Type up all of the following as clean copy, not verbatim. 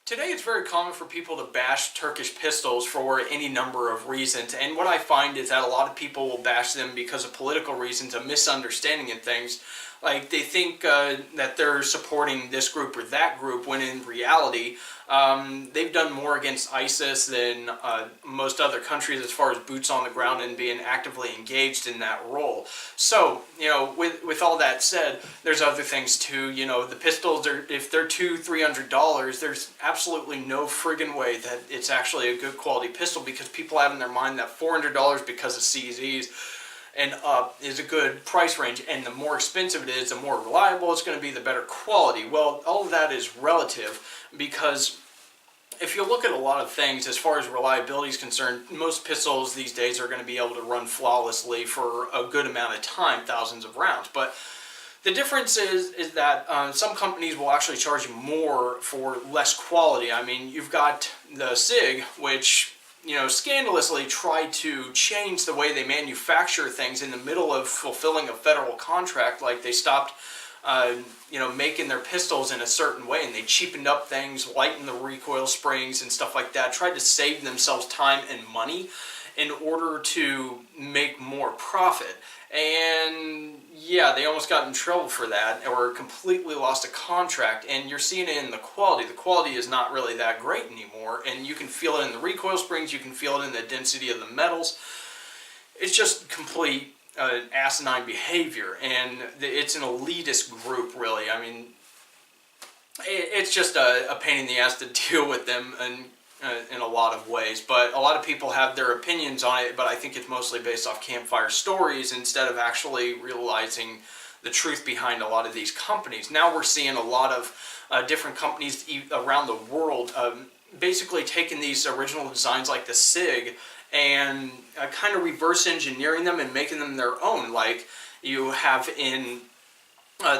Today it's very common for people to bash Turkish pistols for any number of reasons, and what I find is that a lot of people will bash them because of political reasons, a misunderstanding in things. Like they think that they're supporting this group or that group, when in reality they've done more against ISIS than most other countries as far as boots on the ground and being actively engaged in that role. So, with all that said, there's other things too. The pistols, if they're $200-300, there's absolutely no friggin' way that it's actually a good quality pistol, because people have in their mind that $400 because of CZs and up is a good price range, and the more expensive it is, the more reliable it's going to be, the better quality. Well, all of that is relative, because if you look at a lot of things as far as reliability is concerned, most pistols these days are going to be able to run flawlessly for a good amount of time, thousands of rounds. But the difference is that some companies will actually charge you more for less quality. I mean, you've got the SIG, which scandalously tried to change the way they manufacture things in the middle of fulfilling a federal contract. Like they stopped, making their pistols in a certain way, and they cheapened up things, lightened the recoil springs and stuff like that, tried to save themselves time and money in order to make more profit. And yeah, they almost got in trouble for that, or completely lost a contract, and you're seeing it in the quality. The quality is not really that great anymore, and you can feel it in the recoil springs, you can feel it in the density of the metals. It's just complete asinine behavior, and it's an elitist group, really. I mean, it's just a pain in the ass to deal with them, and in a lot of ways, but a lot of people have their opinions on it, but I think it's mostly based off campfire stories instead of actually realizing the truth behind a lot of these companies. Now we're seeing a lot of different companies around the world basically taking these original designs like the SIG and kind of reverse engineering them and making them their own. Like you have in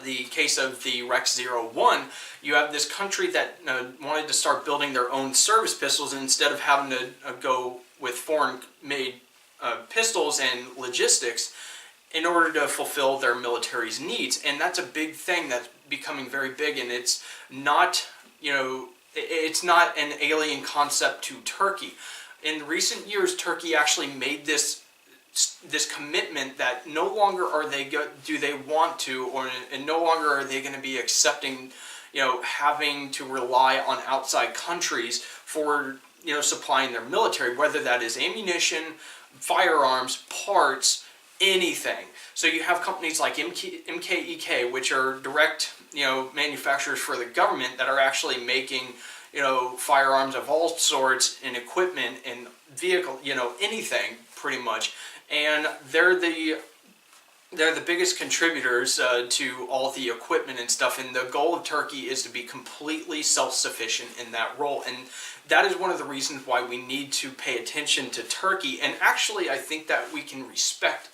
the case of the Rex 01, you have this country that wanted to start building their own service pistols, and instead of having to go with foreign-made pistols and logistics in order to fulfill their military's needs. And that's a big thing that's becoming very big, and it's not, it's not an alien concept to Turkey. In recent years, Turkey actually made this commitment that no longer are they do they want to, and no longer are they going to be accepting, having to rely on outside countries for, supplying their military, whether that is ammunition, firearms, parts, anything. So you have companies like MKEK, which are direct, manufacturers for the government, that are actually making, firearms of all sorts and equipment and vehicle, anything pretty much. And they're the biggest contributors to all the equipment and stuff, and the goal of Turkey is to be completely self-sufficient in that role. And that is one of the reasons why we need to pay attention to Turkey. And actually, I think that we can respect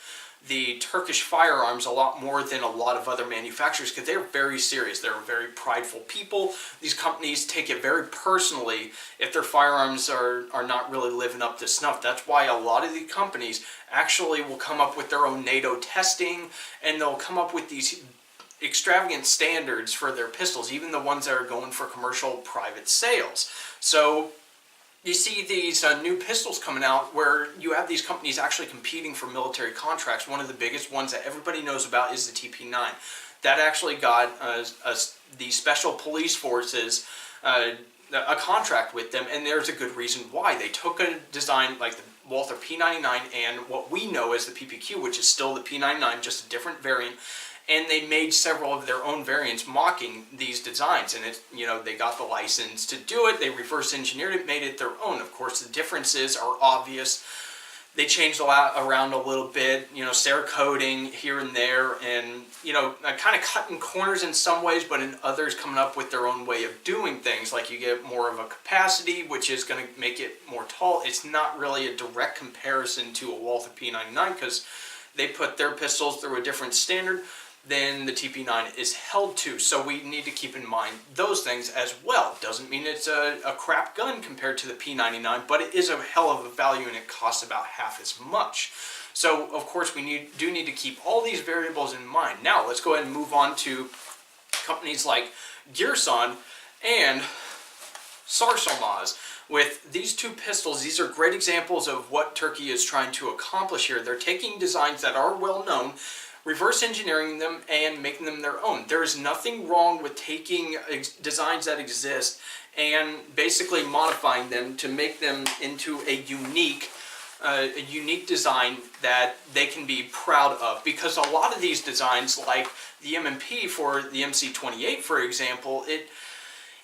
the Turkish firearms a lot more than a lot of other manufacturers, because they're very serious. They're very prideful people. These companies take it very personally if their firearms are not really living up to snuff. That's why a lot of the companies actually will come up with their own NATO testing, and they'll come up with these extravagant standards for their pistols, even the ones that are going for commercial private sales. So you see these new pistols coming out where you have these companies actually competing for military contracts. One of the biggest ones that everybody knows about is the TP9. That actually got the Special Police Forces a contract with them, and there's a good reason why. They took a design like the Walther P99 and what we know as the PPQ, which is still the P99, just a different variant, and they made several of their own variants mocking these designs, and they got the license to do it. They reverse engineered it, made it their own. Of course, the differences are obvious. They changed a lot around a little bit, Cerakoting here and there, and kind of cutting corners in some ways, but in others coming up with their own way of doing things. Like you get more of a capacity, which is going to make it more tall. It's not really a direct comparison to a Walther P99, because they put their pistols through a different standard than the TP9 is held to. So we need to keep in mind those things as well. Doesn't mean it's a crap gun compared to the P99, but it is a hell of a value, and it costs about half as much. So of course we do need to keep all these variables in mind. Now let's go ahead and move on to companies like Gearson and Sarsılmaz. With these two pistols, these are great examples of what Turkey is trying to accomplish here. They're taking designs that are well known, reverse engineering them, and making them their own. There is nothing wrong with taking designs that exist and basically modifying them to make them into a unique design that they can be proud of. Because a lot of these designs, like the M&P for the MC-28, for example, it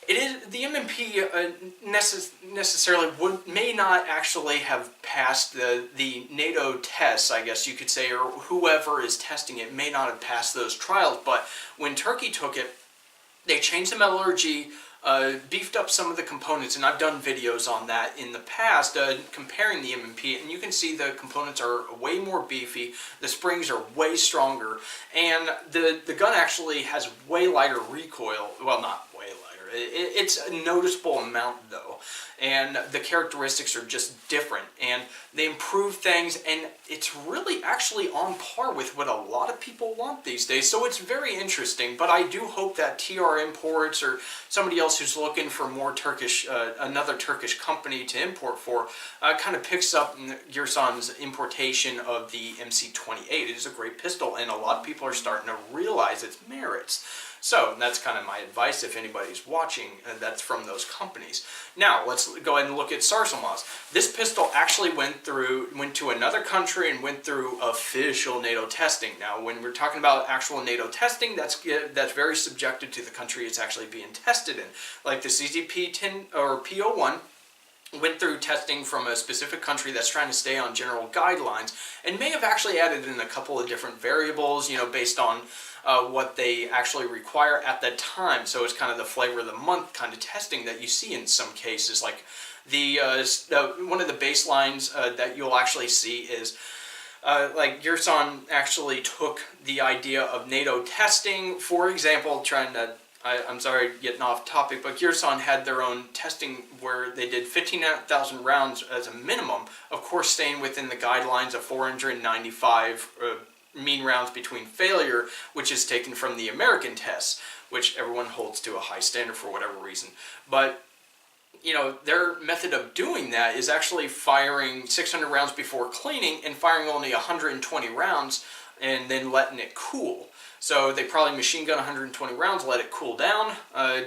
is the M&P necessarily may not actually have passed the NATO tests, I guess you could say, or whoever is testing it may not have passed those trials. But when Turkey took it, they changed the metallurgy, beefed up some of the components, and I've done videos on that in the past, comparing the M&P, and you can see the components are way more beefy, the springs are way stronger, and the gun actually has way lighter recoil. Well, not way lighter. It's a noticeable amount though, and the characteristics are just different, and they improve things, and it's really actually on par with what a lot of people want these days. So it's very interesting. But I do hope that TR Imports or somebody else who's looking for more Turkish, another Turkish company to import for, kind of picks up Girsan's importation of the MC-28. It is a great pistol, and a lot of people are starting to realize its merits. So that's kind of my advice if anybody's watching that's from those companies. Now let's go ahead and look at Sarsılmaz. This pistol actually went to another country and went through official NATO testing. Now when we're talking about actual NATO testing, that's very subjective to the country it's actually being tested in. Like the CZP-10 or P01 went through testing from a specific country that's trying to stay on general guidelines, and may have actually added in a couple of different variables, based on what they actually require at that time. So it's kind of the flavor of the month kind of testing that you see in some cases. Like one of the baselines that you'll actually see is like Girsan actually took the idea of NATO testing, for example, I'm sorry, getting off topic, but Girsan had their own testing where they did 15,000 rounds as a minimum, of course staying within the guidelines of 495 mean rounds between failure, which is taken from the American tests, which everyone holds to a high standard for whatever reason. But their method of doing that is actually firing 600 rounds before cleaning and firing only 120 rounds and then letting it cool. So they probably machine gun 120 rounds, let it cool down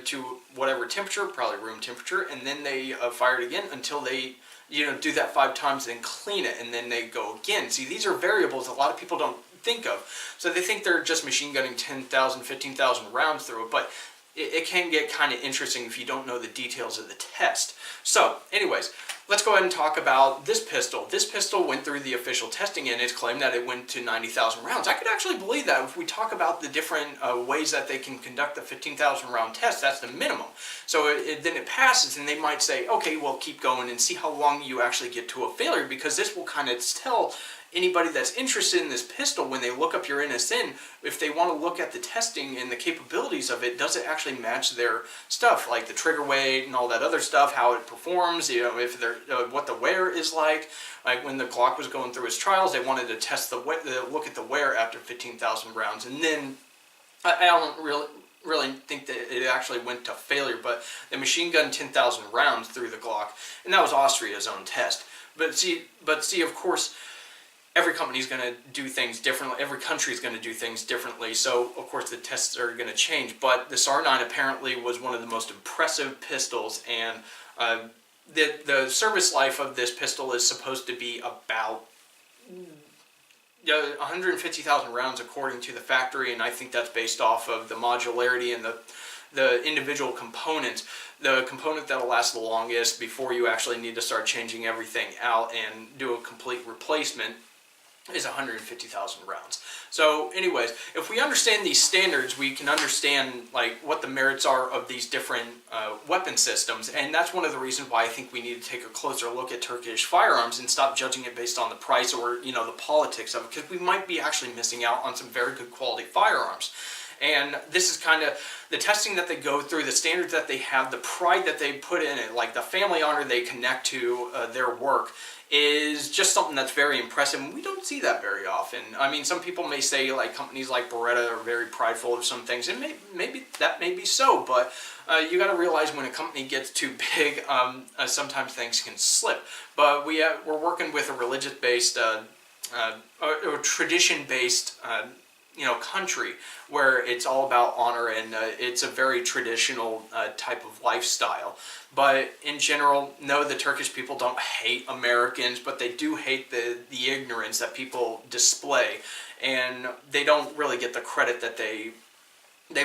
to whatever temperature, probably room temperature, and then they fire it again until they do that 5 times, then clean it, and then they go again. See, these are variables a lot of people don't think of. So they think they're just machine gunning 10,000, 15,000 rounds through it, but it can get kind of interesting if you don't know the details of the test. So anyways, let's go ahead and talk about this pistol. This pistol went through the official testing, and it's claimed that it went to 90,000 rounds. I could actually believe that. If we talk about the different ways that they can conduct the 15,000 round test, that's the minimum. So then it passes, and they might say, okay, well, keep going and see how long you actually get to a failure, because this will kind of tell anybody that's interested in this pistol, when they look up your NSN, if they want to look at the testing and the capabilities of it, does it actually match their stuff, like the trigger weight and all that other stuff, how it performs, if they're what the wear is like. Like when the Glock was going through its trials, they wanted to test look at the wear after 15,000 rounds, and then I don't really think that it actually went to failure, but the machine gun 10,000 rounds through the Glock, and that was Austria's own test. But see, of course, every company's going to do things differently. Every country is going to do things differently. So, of course, the tests are going to change. But the SAR-9 apparently was one of the most impressive pistols. And the service life of this pistol is supposed to be about 150,000 rounds according to the factory. And I think that's based off of the modularity and the individual components. The component that'll last the longest before you actually need to start changing everything out and do a complete replacement is 150,000 rounds. So anyways, if we understand these standards, we can understand like what the merits are of these different weapon systems, and that's one of the reasons why I think we need to take a closer look at Turkish firearms and stop judging it based on the price or the politics of it, because we might be actually missing out on some very good quality firearms. And this is kind of the testing that they go through, the standards that they have, the pride that they put in it, like the family honor they connect to their work, is just something that's very impressive, and we don't see that very often. I mean, some people may say like companies like Beretta are very prideful of some things, and maybe that may be so, but you got to realize when a company gets too big, sometimes things can slip. But we're working with a religious-based, or tradition-based, country where it's all about honor, and it's a very traditional type of lifestyle. But in general, no, the Turkish people don't hate Americans, but they do hate the ignorance that people display, and they don't really get the credit that they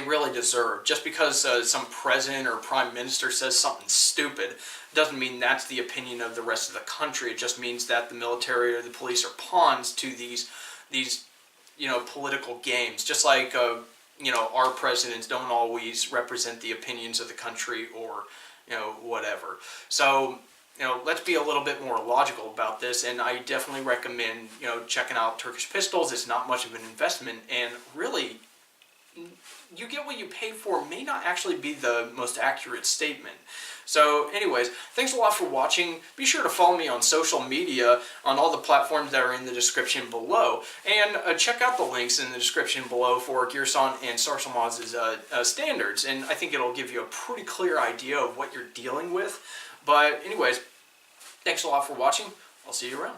really deserve. Just because some president or prime minister says something stupid doesn't mean that's the opinion of the rest of the country. It just means that the military or the police are pawns to these political games. Just like our presidents don't always represent the opinions of the country, or whatever. So let's be a little bit more logical about this, and I definitely recommend checking out Turkish pistols. It's not much of an investment, and really you get what you pay for may not actually be the most accurate statement. So anyways, thanks a lot for watching. Be sure to follow me on social media on all the platforms that are in the description below, and check out the links in the description below for Gearson and Sarsamaz's standards, and I think it'll give you a pretty clear idea of what you're dealing with. But anyways, thanks a lot for watching. I'll see you around.